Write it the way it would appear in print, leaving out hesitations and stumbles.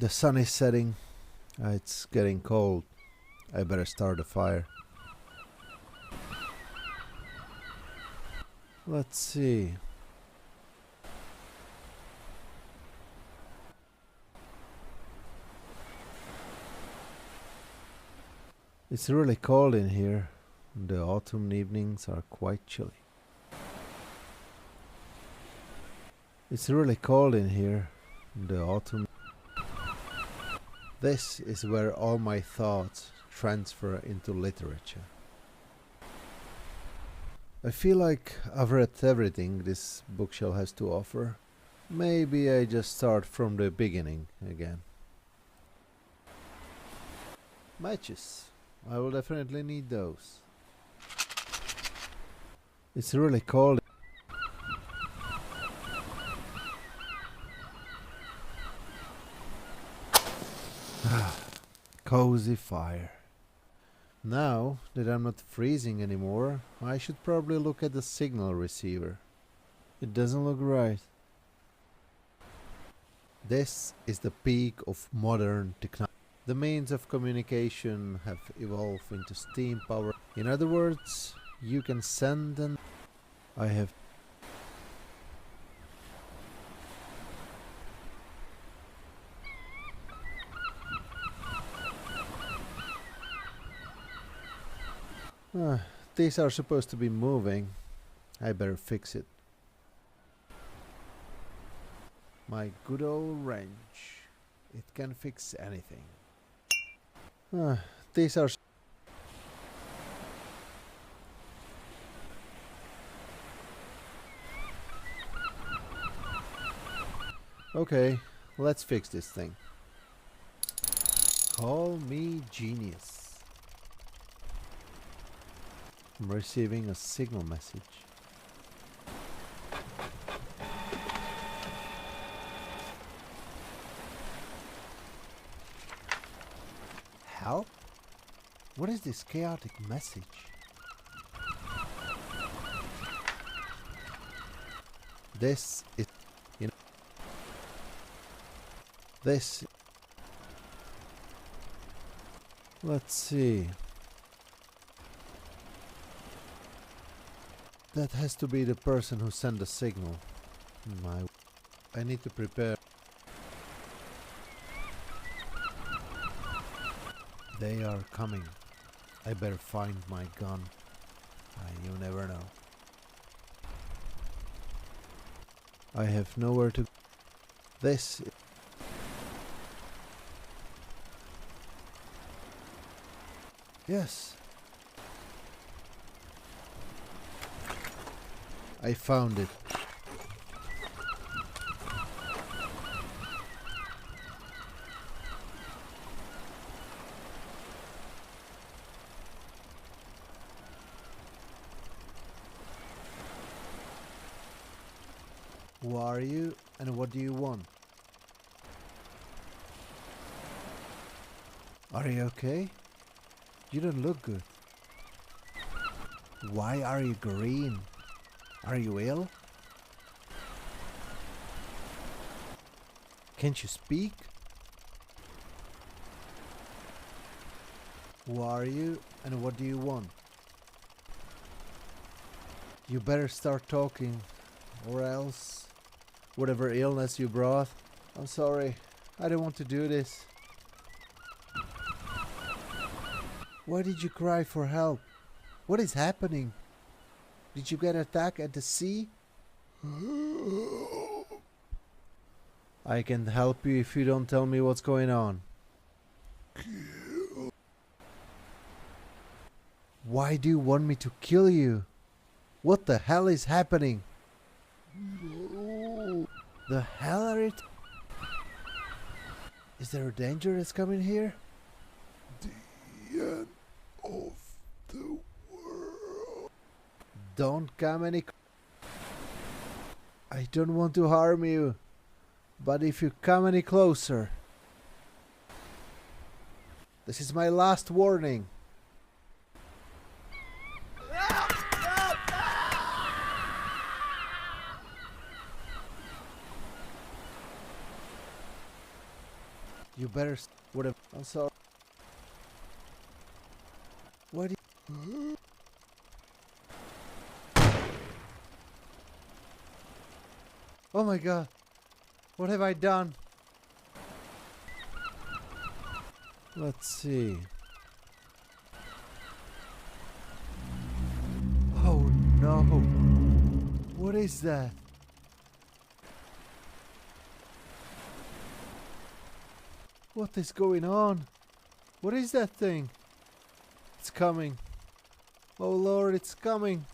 The sun is setting. It's getting cold. I better start a fire. Let's see. It's really cold in here. The autumn evenings are quite chilly. It's really cold in here. The autumn. This is where all my thoughts transfer into literature. I feel like I've read everything this bookshelf has to offer. Maybe I just start from the beginning again. Matches. I will definitely need those. It's really cold. Cozy fire. Now that I'm not freezing anymore, I should probably look at the signal receiver. It doesn't look right. This is the peak of modern technology. The means of communication have evolved into steam power. In other words, you can send and I have these are supposed to be moving. I better fix it. My good old wrench. It can fix anything. These are okay, let's fix this thing. Call me genius. I'm receiving a signal message. Help? What is this chaotic message? This is, this. Let's see. That has to be the person who sent the signal. I need to prepare. They are coming. I better find my gun. You never know. I have nowhere to. This. Yes. I found it. Who are you and what do you want? Are you okay? You don't look good. Why are you green? Are you ill? Can't you speak? Who are you and what do you want? You better start talking, or else whatever illness you brought. I'm sorry, I don't want to do this. Why did you cry for help? What is happening? Did you get attacked at the sea? I can help you if you don't tell me what's going on. Why do you want me to kill you? What the hell is happening? The hell are it? Is there a danger that's coming here? The end of the world. Don't come any. I don't want to harm you, but if you come any closer, this is my last warning. You better whatever. I'm sorry. Why do you... Oh my god. What have I done? Let's see. Oh no. What is that? What is going on? What is that thing? It's coming. Oh Lord, it's coming.